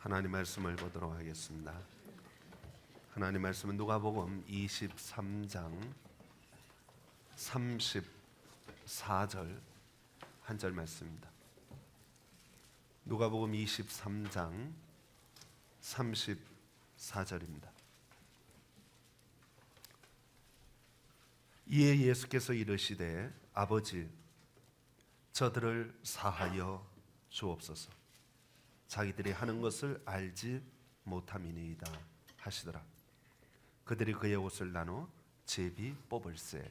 하나님 말씀을 보도록 하겠습니다. 하나님 말씀은 누가복음 23장 34절 한 절 말씀입니다. 누가복음 23장 34절입니다. 이에 예수께서 이르시되 아버지 저들을 사하여 주옵소서. 자기들이 하는 것을 알지 못함이니이다 하시더라. 그들이 그의 옷을 나눠 제비 뽑을세.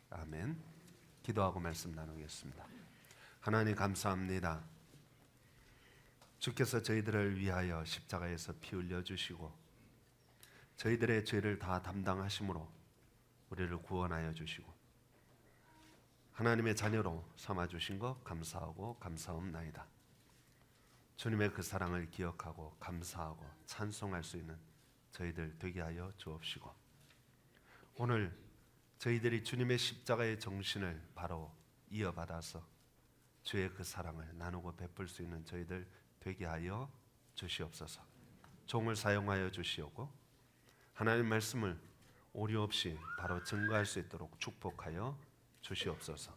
아멘. 기도하고 말씀 나누겠습니다. 하나님 감사합니다. 주께서 저희들을 위하여 십자가에서 피 흘려 주시고 저희들의 죄를 다 담당하심으로 우리를 구원하여 주시고 하나님의 자녀로 삼아 주신 것 감사하고 감사옵나이다. 주님의 그 사랑을 기억하고 감사하고 찬송할 수 있는 저희들 되게 하여 주옵시고 오늘 저희들이 주님의 십자가의 정신을 바로 이어받아서 주의 그 사랑을 나누고 베풀 수 있는 저희들 되게 하여 주시옵소서. 종을 사용하여 주시옵고 하나님 말씀을 오류 없이 바로 증거할 수 있도록 축복하여 주시옵소서.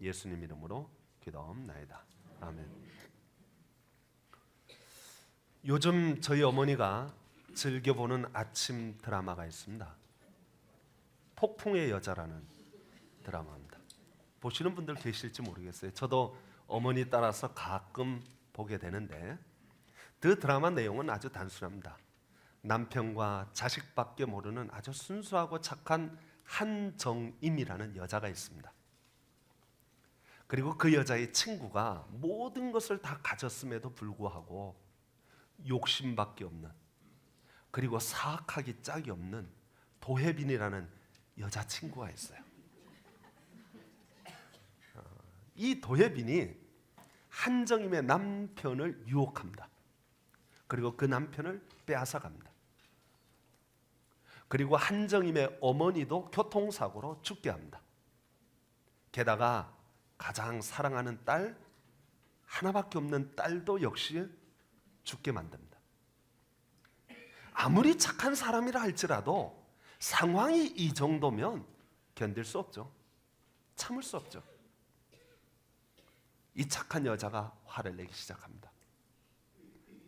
예수님 이름으로 기도하옵나이다. 아멘. 요즘 저희 어머니가 즐겨보는 아침 드라마가 있습니다. 폭풍의 여자라는 드라마입니다. 보시는 분들 계실지 모르겠어요. 저도 어머니 따라서 가끔 보게 되는데 그 드라마 내용은 아주 단순합니다. 남편과 자식밖에 모르는 아주 순수하고 착한 한정임이라는 여자가 있습니다. 그리고 그 여자의 친구가 모든 것을 다 가졌음에도 불구하고 욕심밖에 없는, 그리고 사악하기 짝이 없는 도혜빈이라는 여자친구가 있어요. 이 도혜빈이 한정임의 남편을 유혹합니다. 그리고 그 남편을 빼앗아갑니다. 그리고 한정임의 어머니도 교통사고로 죽게 합니다. 게다가 가장 사랑하는 딸, 하나밖에 없는 딸도 역시 죽게 만듭니다. 아무리 착한 사람이라 할지라도 상황이 이 정도면 견딜 수 없죠. 참을 수 없죠. 이 착한 여자가 화를 내기 시작합니다.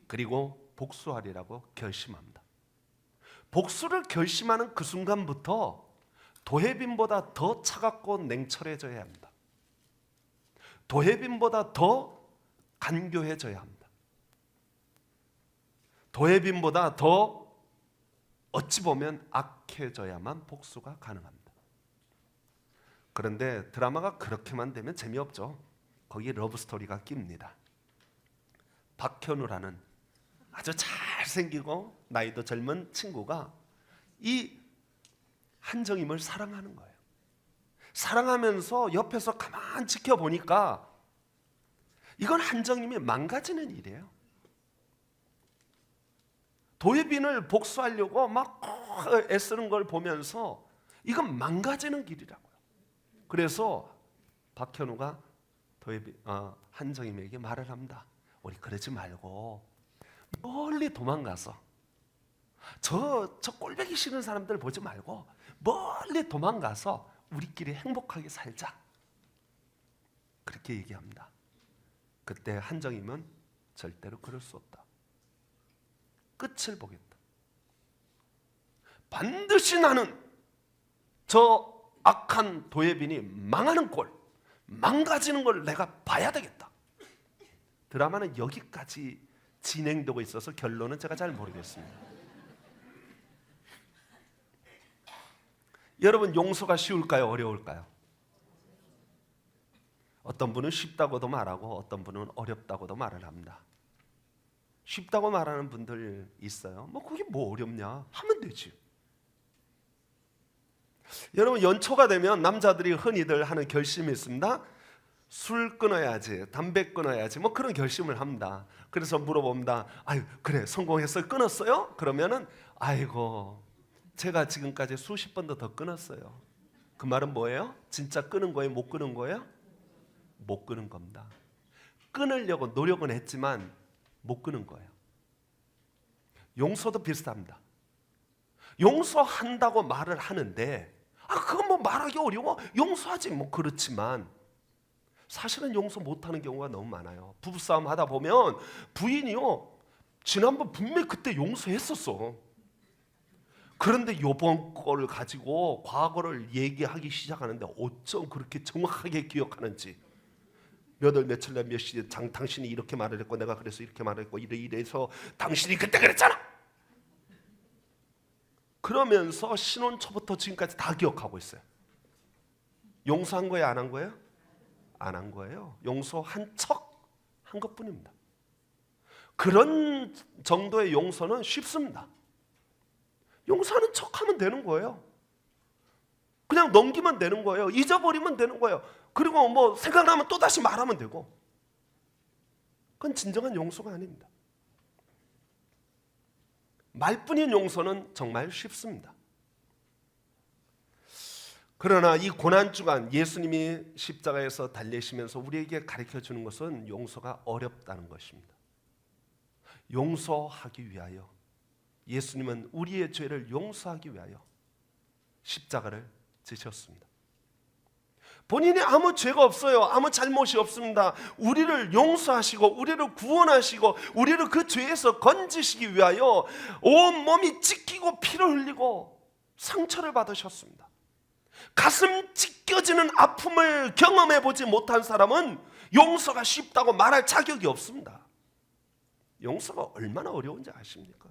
그리고 복수하리라고 결심합니다. 복수를 결심하는 그 순간부터 도혜빈보다 더 차갑고 냉철해져야 합니다. 도혜빈보다 더 간교해져야 합니다. 도혜빈보다 더 어찌 보면 악해져야만 복수가 가능합니다. 그런데 드라마가 그렇게만 되면 재미없죠. 거기에 러브스토리가 낍니다. 박현우라는 아주 잘생기고 나이도 젊은 친구가 이 한정임을 사랑하는 거예요. 사랑하면서 옆에서 가만 지켜보니까 이건 한정임이 망가지는 일이에요. 도혜빈을 복수하려고 막 애쓰는 걸 보면서 이건 망가지는 길이라고요. 그래서 박현우가 한정임에게 말을 합니다. 우리 그러지 말고 멀리 도망가서 저 꼴보기 싫은 사람들 보지 말고 멀리 도망가서 우리끼리 행복하게 살자. 그렇게 얘기합니다. 그때 한정임은 절대로 그럴 수 없다. 끝을 보겠다. 반드시 나는 저 악한 도혜빈이 망하는 꼴, 망가지는 걸 내가 봐야 되겠다. 드라마는 여기까지 진행되고 있어서 결론은 제가 잘 모르겠습니다. 여러분, 용서가 쉬울까요? 어려울까요? 어떤 분은 쉽다고도 말하고 어떤 분은 어렵다고도 말을 합니다. 쉽다고 말하는 분들 있어요. 그게 뭐 어렵냐? 하면 되지. 여러분, 연초가 되면 남자들이 흔히들 하는 결심이 있습니다. 술 끊어야지, 담배 끊어야지, 그런 결심을 합니다. 그래서 물어봅니다. 아유, 그래, 성공했어요? 끊었어요? 그러면은 아이고, 제가 지금까지 수십 번도 더 끊었어요. 그 말은 뭐예요? 진짜 끊은 거예요? 못 끊은 거예요? 못 끊은 겁니다. 끊으려고 노력은 했지만 못 끊은 거예요. 용서도 비슷합니다. 용서한다고 말을 하는데 그건 뭐 말하기 어려워. 용서하지 뭐. 그렇지만 사실은 용서 못하는 경우가 너무 많아요. 부부싸움 하다 보면 부인이요, 지난번 분명히 그때 용서했었어. 그런데 요번 거를 가지고 과거를 얘기하기 시작하는데 어쩜 그렇게 정확하게 기억하는지. 몇 월 며칠 날 몇 시에 당신이 이렇게 말을 했고 내가 그래서 이렇게 말을 했고 이래서 당신이 그때 그랬잖아. 그러면서 신혼 초부터 지금까지 다 기억하고 있어요. 용서한 거예요, 안 한 거예요? 안 한 거예요. 용서한 척 한 것뿐입니다. 그런 정도의 용서는 쉽습니다. 용서하는 척하면 되는 거예요. 그냥 넘기면 되는 거예요. 잊어버리면 되는 거예요. 그리고 뭐 생각나면 또 다시 말하면 되고. 그건 진정한 용서가 아닙니다. 말뿐인 용서는 정말 쉽습니다. 그러나 이 고난주간 예수님이 십자가에서 달리시면서 우리에게 가르쳐주는 것은 용서가 어렵다는 것입니다. 용서하기 위하여, 예수님은 우리의 죄를 용서하기 위하여 십자가를 지셨습니다. 본인이 아무 죄가 없어요. 아무 잘못이 없습니다. 우리를 용서하시고 우리를 구원하시고 우리를 그 죄에서 건지시기 위하여 온몸이 찢기고 피를 흘리고 상처를 받으셨습니다. 가슴 찢겨지는 아픔을 경험해 보지 못한 사람은 용서가 쉽다고 말할 자격이 없습니다. 용서가 얼마나 어려운지 아십니까?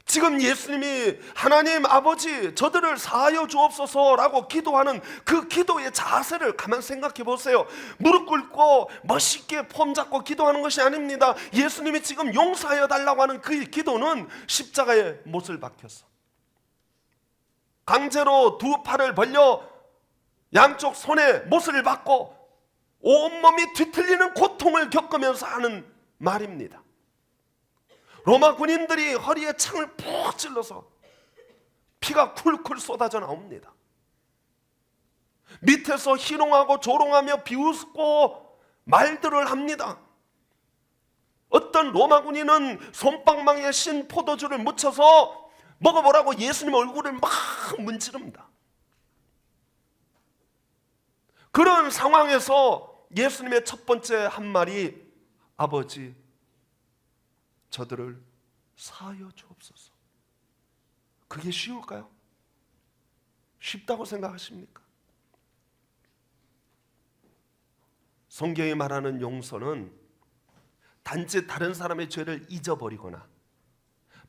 지금 예수님이 하나님 아버지 저들을 사하여 주옵소서라고 기도하는 그 기도의 자세를 가만 생각해 보세요. 무릎 꿇고 멋있게 폼 잡고 기도하는 것이 아닙니다. 예수님이 지금 용서하여 달라고 하는 그 기도는 십자가에 못을 박혀서 강제로 두 팔을 벌려 양쪽 손에 못을 박고 온몸이 뒤틀리는 고통을 겪으면서 하는 말입니다. 로마 군인들이 허리에 창을 푹 찔러서 피가 쿨쿨 쏟아져 나옵니다. 밑에서 희롱하고 조롱하며 비웃고 말들을 합니다. 어떤 로마 군인은 솜방망이에 신 포도주를 묻혀서 먹어보라고 예수님 얼굴을 막 문지릅니다. 그런 상황에서 예수님의 첫 번째 한 말이 아버지 저들을 사하여 주옵소서. 그게 쉬울까요? 쉽다고 생각하십니까? 성경이 말하는 용서는 단지 다른 사람의 죄를 잊어버리거나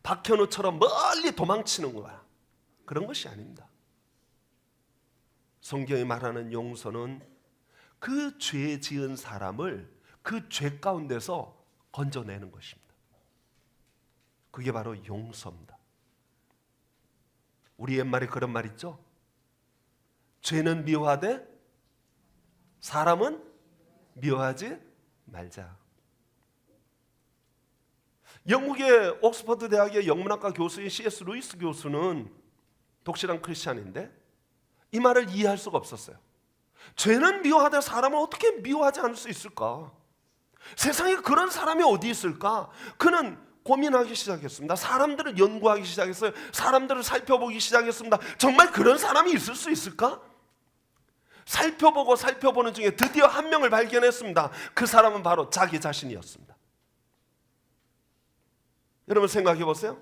박현우처럼 멀리 도망치는 거야. 그런 것이 아닙니다. 성경이 말하는 용서는 그 죄 지은 사람을 그 죄 가운데서 건져내는 것입니다. 그게 바로 용서입니다. 우리 옛말에 그런 말 있죠? 죄는 미워하되 사람은 미워하지 말자. 영국의 옥스퍼드 대학의 영문학과 교수인 C.S. 루이스 교수는 독실한 크리스찬인데 이 말을 이해할 수가 없었어요. 죄는 미워하되 사람을 어떻게 미워하지 않을 수 있을까? 세상에 그런 사람이 어디 있을까? 그는 고민하기 시작했습니다. 사람들을 연구하기 시작했어요. 사람들을 살펴보기 시작했습니다. 정말 그런 사람이 있을 수 있을까? 살펴보는 중에 드디어 한 명을 발견했습니다. 그 사람은 바로 자기 자신이었습니다. 여러분 생각해 보세요.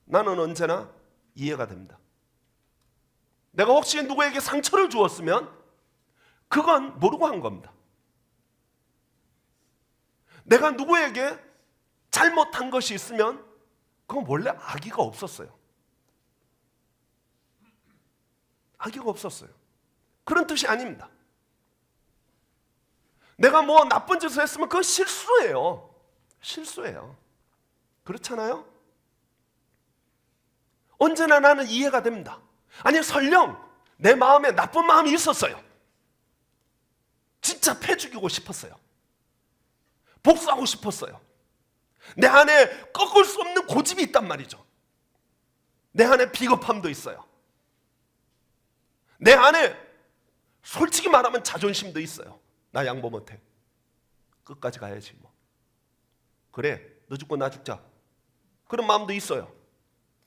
나는 언제나 이해가 됩니다. 내가 혹시 누구에게 상처를 주었으면 그건 모르고 한 겁니다. 내가 누구에게 잘못한 것이 있으면 그건 원래 악의가 없었어요. 악의가 없었어요. 그런 뜻이 아닙니다. 내가 뭐 나쁜 짓을 했으면 그건 실수예요. 실수예요. 그렇잖아요? 언제나 나는 이해가 됩니다. 아니 설령 내 마음에 나쁜 마음이 있었어요. 진짜 패 죽이고 싶었어요. 복수하고 싶었어요. 내 안에 꺾을 수 없는 고집이 있단 말이죠. 내 안에 비겁함도 있어요. 내 안에 솔직히 말하면 자존심도 있어요. 나 양보 못해. 끝까지 가야지 뭐. 그래, 너 죽고 나 죽자. 그런 마음도 있어요.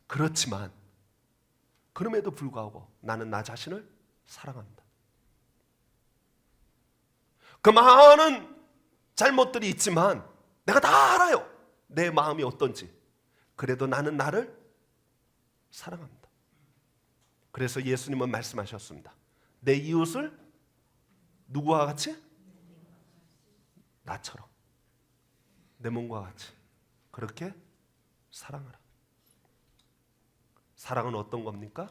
그렇지만 그럼에도 불구하고 나는 나 자신을 사랑합니다. 그 많은 잘못들이 있지만 내가 다 알아요. 내 마음이 어떤지. 그래도 나는 나를 사랑합니다. 그래서 예수님은 말씀하셨습니다. 내 이웃을 누구와 같이? 나처럼. 내 몸과 같이. 그렇게 사랑하라. 사랑은 어떤 겁니까?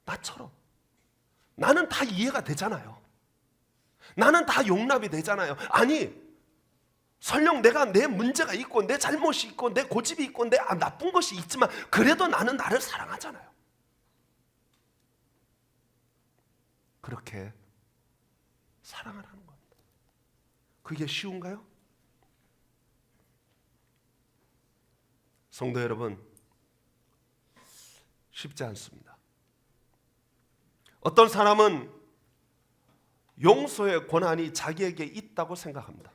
나처럼. 나는 다 이해가 되잖아요. 나는 다 용납이 되잖아요. 아니, 설령 내가 내 문제가 있고 내 잘못이 있고 내 고집이 있고 내 나쁜 것이 있지만 그래도 나는 나를 사랑하잖아요. 그렇게 사랑하라는 겁니다. 그게 쉬운가요? 성도 여러분, 쉽지 않습니다. 어떤 사람은 용서의 권한이 자기에게 있다고 생각합니다.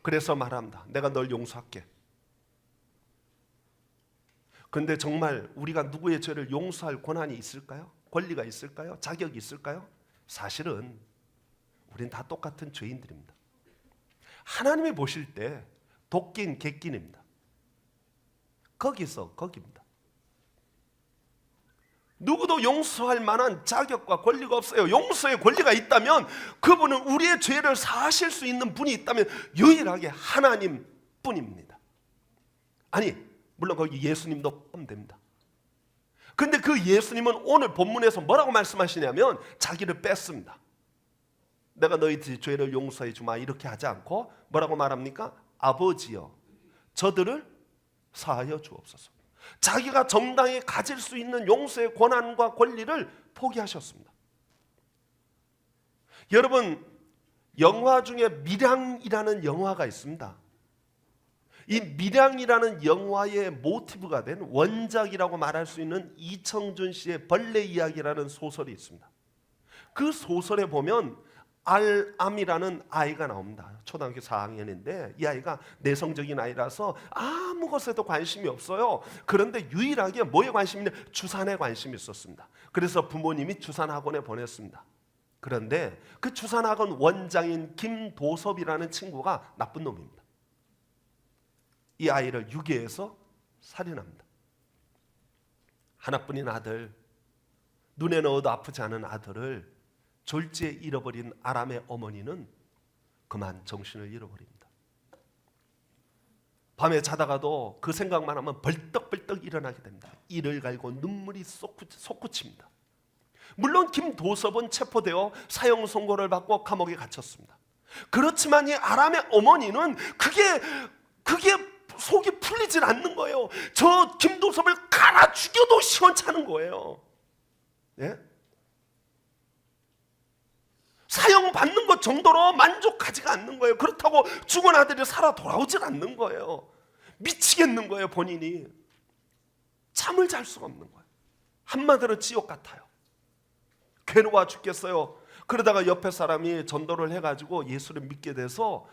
그래서 말합니다. 내가 널 용서할게. 그런데 정말 우리가 누구의 죄를 용서할 권한이 있을까요? 권리가 있을까요? 자격이 있을까요? 사실은 우린 다 똑같은 죄인들입니다. 하나님이 보실 때 도끼인 객기입니다. 거기입니다. 누구도 용서할 만한 자격과 권리가 없어요. 용서의 권리가 있다면 그분은 우리의 죄를 사하실 수 있는 분이 있다면 유일하게 하나님뿐입니다. 아니, 물론 거기 예수님도 포함됩니다. 그런데 그 예수님은 오늘 본문에서 뭐라고 말씀하시냐면 자기를 뺐습니다. 내가 너희 죄를 용서해 주마 이렇게 하지 않고 뭐라고 말합니까? 아버지여 저들을 사하여 주옵소서. 자기가 정당히 가질 수 있는 용서의 권한과 권리를 포기하셨습니다. 여러분, 영화 중에 밀양이라는 영화가 있습니다. 이 밀양이라는 영화의 모티브가 된 원작이라고 말할 수 있는 이청준 씨의 벌레 이야기라는 소설이 있습니다. 그 소설에 보면 알암이라는 아이가 나옵니다. 초등학교 4학년인데 이 아이가 내성적인 아이라서 아무 것에도 관심이 없어요. 그런데 유일하게 뭐에 관심이 있냐? 주산에 관심이 있었습니다. 그래서 부모님이 주산학원에 보냈습니다. 그런데 그 주산학원 원장인 김도섭이라는 친구가 나쁜 놈입니다. 이 아이를 유괴해서 살인합니다. 하나뿐인 아들, 눈에 넣어도 아프지 않은 아들을 졸지에 잃어버린 아람의 어머니는 그만 정신을 잃어버립니다. 밤에 자다가도 그 생각만 하면 벌떡벌떡 일어나게 됩니다. 이를 갈고 눈물이 솟구칩니다. 물론 김도섭은 체포되어 사형 선고를 받고 감옥에 갇혔습니다. 그렇지만 이 아람의 어머니는 그게 속이 풀리질 않는 거예요. 저 김도섭을 갈아 죽여도 시원찮은 거예요. 예? 사형 받는 것 정도로 만족하지가 않는 거예요. 그렇다고 죽은 아들이 살아 돌아오질 않는 거예요. 미치겠는 거예요. 본인이 잠을 잘 수가 없는 거예요. 한마디로 지옥 같아요. 괴로워 죽겠어요. 그러다가 옆에 사람이 전도를 해가지고 예수를 믿게 돼서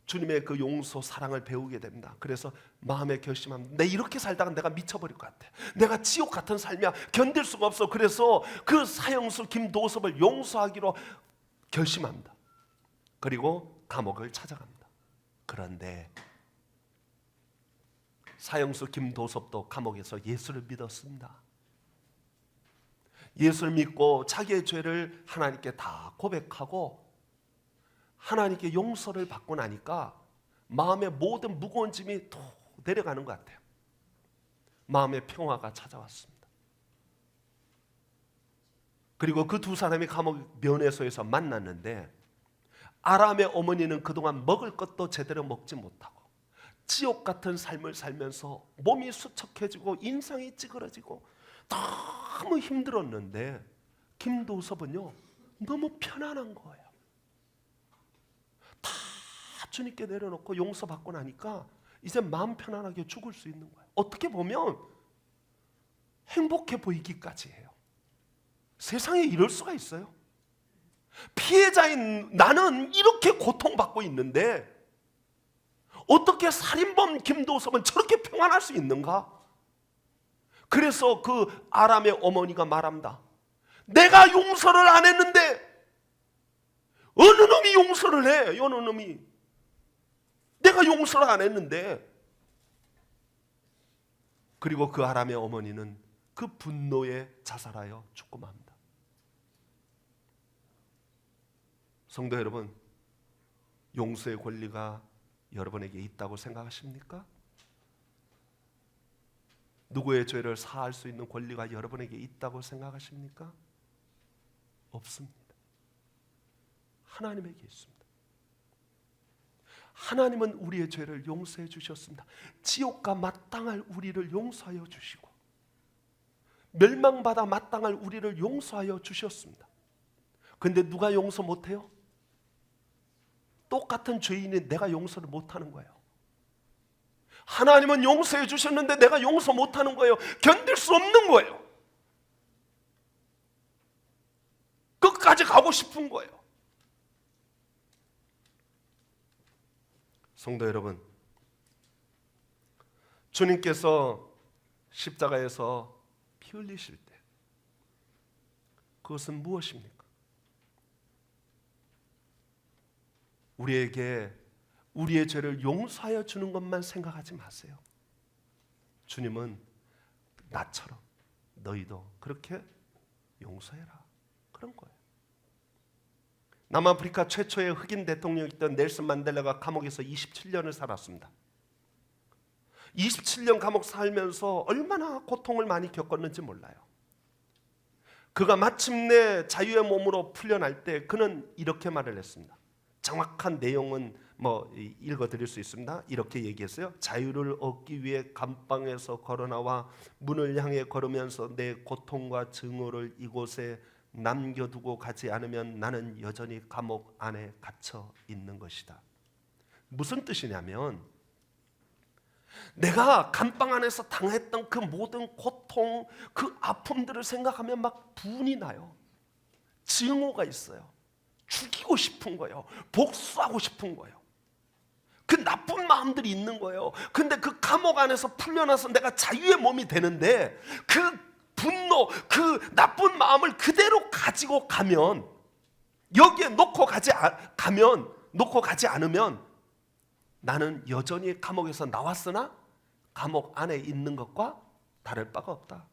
주님의 그 용서 사랑을 배우게 됩니다. 그래서 마음에 결심합니다. 내 이렇게 살다가 내가 미쳐버릴 것 같아. 내가 지옥 같은 삶이야. 견딜 수가 없어. 그래서 그 사형수 김도섭을 용서하기로 결심합니다. 그리고 감옥을 찾아갑니다. 그런데 사형수 김도섭도 감옥에서 예수를 믿었습니다. 예수를 믿고 자기의 죄를 하나님께 다 고백하고 하나님께 용서를 받고 나니까 마음의 모든 무거운 짐이 툭 내려가는 것 같아요. 마음의 평화가 찾아왔습니다. 그리고 그 두 사람이 감옥 면회소에서 만났는데 아람의 어머니는 그동안 먹을 것도 제대로 먹지 못하고 지옥 같은 삶을 살면서 몸이 수척해지고 인상이 찌그러지고 너무 힘들었는데 김도섭은요 너무 편안한 거예요. 다 주님께 내려놓고 용서받고 나니까 이제 마음 편안하게 죽을 수 있는 거예요. 어떻게 보면 행복해 보이기까지 해요. 세상에 이럴 수가 있어요. 피해자인 나는 이렇게 고통받고 있는데 어떻게 살인범 김도섭은 저렇게 평안할 수 있는가? 그래서 그 아람의 어머니가 말합니다. 내가 용서를 안 했는데 어느 놈이 용서를 해? 어느 놈이. 내가 용서를 안 했는데. 그리고 그 아람의 어머니는 그 분노에 자살하여 죽고 맙니다. 성도 여러분, 용서의 권리가 여러분에게 있다고 생각하십니까? 누구의 죄를 사할 수 있는 권리가 여러분에게 있다고 생각하십니까? 없습니다. 하나님에게 있습니다. 하나님은 우리의 죄를 용서해 주셨습니다. 지옥과 마땅할 우리를 용서하여 주시고 멸망받아 마땅할 우리를 용서하여 주셨습니다. 그런데 누가 용서 못해요? 똑같은 죄인이 내가 용서를 못하는 거예요. 하나님은 용서해 주셨는데 내가 용서 못하는 거예요. 견딜 수 없는 거예요. 끝까지 가고 싶은 거예요. 성도 여러분, 주님께서 십자가에서 피 흘리실 때 그것은 무엇입니까? 우리에게 우리의 죄를 용서하여 주는 것만 생각하지 마세요. 주님은 나처럼 너희도 그렇게 용서해라, 그런 거예요. 남아프리카 최초의 흑인 대통령이었던 넬슨 만델라가 감옥에서 27년을 살았습니다. 27년 감옥 살면서 얼마나 고통을 많이 겪었는지 몰라요. 그가 마침내 자유의 몸으로 풀려날 때 그는 이렇게 말을 했습니다. 정확한 내용은 읽어드릴 수 있습니다. 이렇게 얘기했어요. 자유를 얻기 위해 감방에서 걸어나와 문을 향해 걸으면서 내 고통과 증오를 이곳에 남겨두고 가지 않으면 나는 여전히 감옥 안에 갇혀 있는 것이다. 무슨 뜻이냐면 내가 감방 안에서 당했던 그 모든 고통, 그 아픔들을 생각하면 막 분이 나요. 증오가 있어요. 죽이고 싶은 거예요. 복수하고 싶은 거예요. 그 나쁜 마음들이 있는 거예요. 근데 그 감옥 안에서 풀려나서 내가 자유의 몸이 되는데 그 분노, 그 나쁜 마음을 그대로 가지고 가면, 여기에 놓고 가지 않으면 나는 여전히 감옥에서 나왔으나 감옥 안에 있는 것과 다를 바가 없다.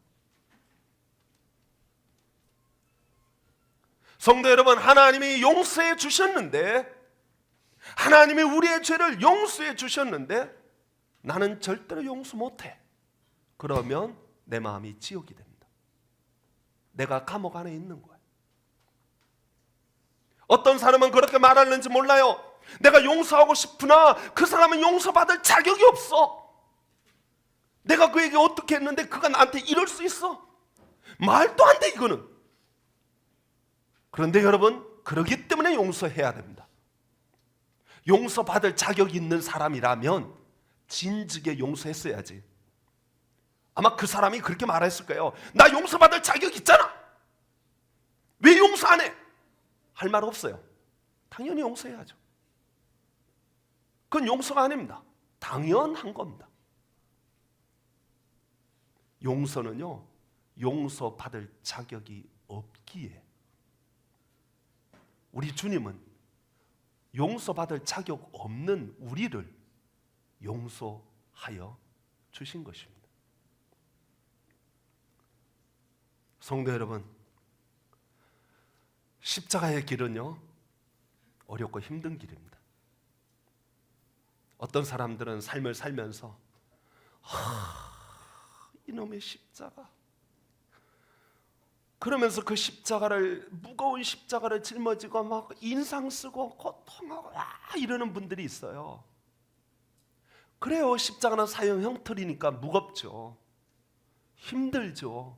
성도 여러분, 하나님이 용서해 주셨는데, 하나님이 우리의 죄를 용서해 주셨는데 나는 절대로 용서 못해. 그러면 내 마음이 지옥이 됩니다. 내가 감옥 안에 있는 거예요. 어떤 사람은 그렇게 말하는지 몰라요. 내가 용서하고 싶으나 그 사람은 용서받을 자격이 없어. 내가 그에게 어떻게 했는데 그가 나한테 이럴 수 있어? 말도 안 돼, 이거는. 그런데 여러분, 그러기 때문에 용서해야 됩니다. 용서받을 자격이 있는 사람이라면 진즉에 용서했어야지. 아마 그 사람이 그렇게 말했을 거예요. 나 용서받을 자격 있잖아. 왜 용서 안 해? 할 말 없어요. 당연히 용서해야죠. 그건 용서가 아닙니다. 당연한 겁니다. 용서는요, 용서받을 자격이 없기에 우리 주님은 용서받을 자격 없는 우리를 용서하여 주신 것입니다. 성도 여러분, 십자가의 길은요, 어렵고 힘든 길입니다. 어떤 사람들은 삶을 살면서 이놈의 십자가, 그러면서 그 십자가를, 무거운 십자가를 짊어지고 막 인상 쓰고 고통하고 이러는 분들이 있어요. 그래요. 십자가는 사형 형틀이니까 무겁죠. 힘들죠.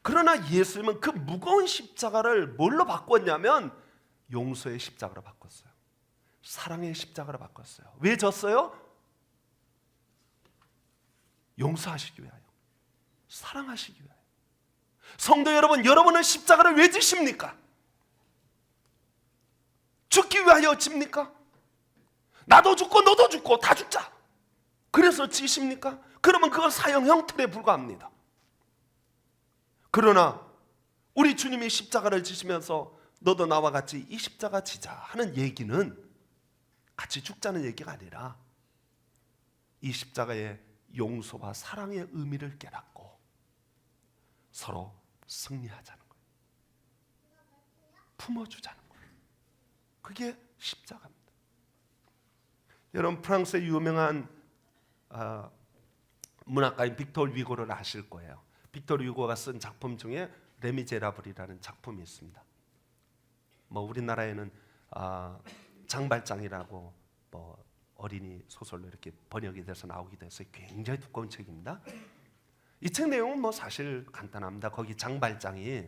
그러나 예수님은 그 무거운 십자가를 뭘로 바꿨냐면 용서의 십자가로 바꿨어요. 사랑의 십자가로 바꿨어요. 왜 졌어요? 용서하시기 위하여, 사랑하시기 위하여. 성도 여러분, 여러분은 십자가를 왜 지십니까? 죽기 위하여 집니까? 나도 죽고 너도 죽고 다 죽자. 그래서 지십니까? 그러면 그건 사형 형틀에 불과합니다. 그러나 우리 주님이 십자가를 지시면서 너도 나와 같이 이 십자가 지자 하는 얘기는 같이 죽자는 얘기가 아니라 이 십자가의 용서와 사랑의 의미를 깨닫고 서로 승리하자는 거예요. 품어주자는 거예요. 그게 십자가입니다. 여러분, 프랑스의 유명한 문학가인 빅토르 위고를 아실 거예요. 빅토르 위고가 쓴 작품 중에 레미제라블이라는 작품이 있습니다. 뭐 우리나라에는 장발장이라고 뭐 어린이 소설로 이렇게 번역이 돼서 나오기도 해서 굉장히 두꺼운 책입니다. 이 책 내용은 뭐 사실 간단합니다. 거기 장발장이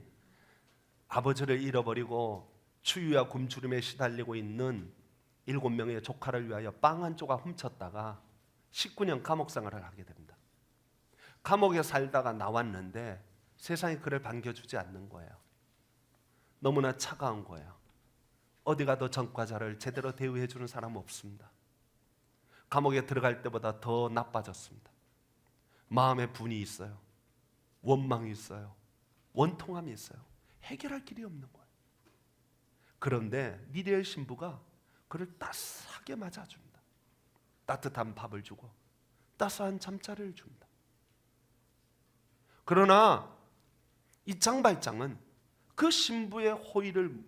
아버지를 잃어버리고 추위와 굶주림에 시달리고 있는 7명의 조카를 위하여 빵 한 조각 훔쳤다가 19년 감옥 생활을 하게 됩니다. 감옥에 살다가 나왔는데 세상이 그를 반겨주지 않는 거예요. 너무나 차가운 거예요. 어디 가도 전과자를 제대로 대우해 주는 사람은 없습니다. 감옥에 들어갈 때보다 더 나빠졌습니다. 마음에 분이 있어요. 원망이 있어요. 원통함이 있어요. 해결할 길이 없는 거예요. 그런데 미래의 신부가 그를 따스하게 맞아줍니다. 따뜻한 밥을 주고 따스한 잠자리를 줍니다. 그러나 이 장발장은 그 신부의 호의를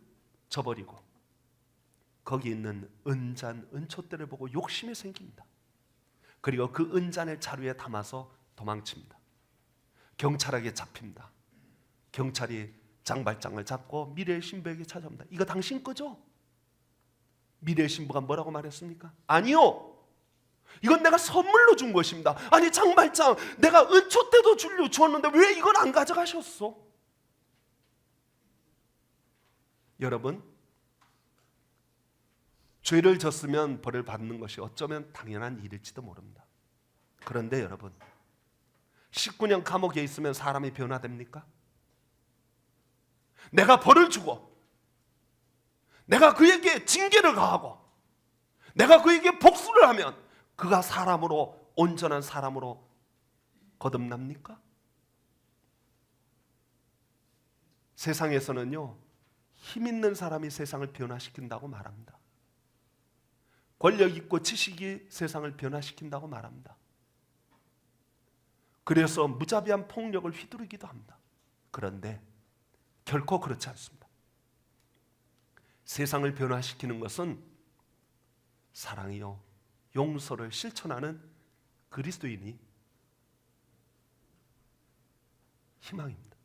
저버리고 거기 있는 은잔, 은촛대를 보고 욕심이 생깁니다. 그리고 그 은잔을 자루에 담아서 도망칩니다. 경찰에게 잡힙니다. 경찰이 장발장을 잡고 미래의 신부에게 찾아옵니다. 이거 당신 거죠? 미래의 신부가 뭐라고 말했습니까? 아니요, 이건 내가 선물로 준 것입니다. 아니 장발장, 내가 은촛대도 주었는데 왜 이건 안 가져가셨어? 여러분, 죄를 졌으면 벌을 받는 것이 어쩌면 당연한 일일지도 모릅니다. 그런데 여러분, 19년 감옥에 있으면 사람이 변화됩니까? 내가 벌을 주고 내가 그에게 징계를 가하고 내가 그에게 복수를 하면 그가 사람으로, 온전한 사람으로 거듭납니까? 세상에서는요, 힘 있는 사람이 세상을 변화시킨다고 말합니다. 권력 있고 지식이 세상을 변화시킨다고 말합니다. 그래서 무자비한 폭력을 휘두르기도 합니다. 그런데 결코 그렇지 않습니다. 세상을 변화시키는 것은 사랑이요, 용서를 실천하는 그리스도인이 희망입니다.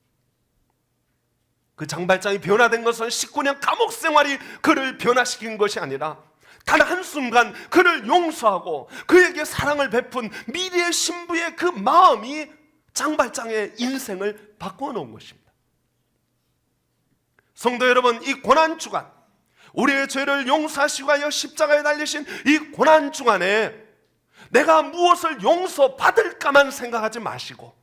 그 장발장이 변화된 것은 19년 감옥 생활이 그를 변화시킨 것이 아니라 단 한순간 그를 용서하고 그에게 사랑을 베푼 미래의 신부의 그 마음이 장발장의 인생을 바꾸어 놓은 것입니다. 성도 여러분, 이 고난주간, 우리의 죄를 용서하시고 하여 십자가에 달리신 이 고난주간에 내가 무엇을 용서받을까만 생각하지 마시고,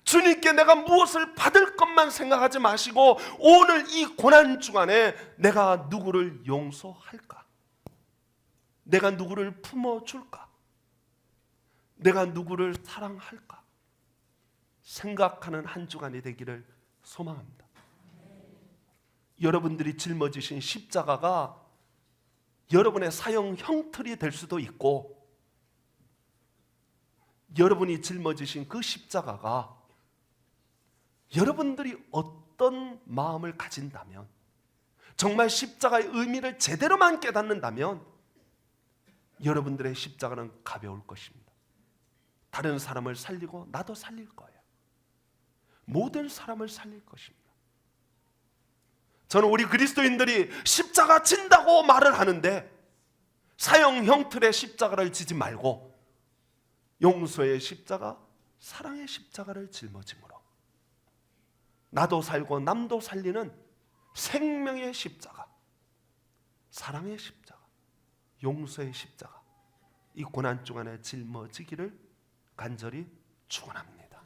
주님께 내가 무엇을 받을 것만 생각하지 마시고, 오늘 이 고난주간에 내가 누구를 용서할까? 내가 누구를 품어줄까? 내가 누구를 사랑할까? 생각하는 한 주간이 되기를 소망합니다. 여러분들이 짊어지신 십자가가 여러분의 사형 형틀이 될 수도 있고, 여러분이 짊어지신 그 십자가가 여러분들이 어떤 마음을 가진다면, 정말 십자가의 의미를 제대로만 깨닫는다면 여러분들의 십자가는 가벼울 것입니다. 다른 사람을 살리고 나도 살릴 거예요. 모든 사람을 살릴 것입니다. 저는 우리 그리스도인들이 십자가 진다고 말을 하는데 사형 형틀의 십자가를 지지 말고 용서의 십자가, 사랑의 십자가를 짊어짐으로 나도 살고 남도 살리는 생명의 십자가, 사랑의 십자가, 용서의 십자가, 이 고난주간에 짊어지기를 간절히 축원합니다.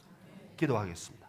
기도하겠습니다.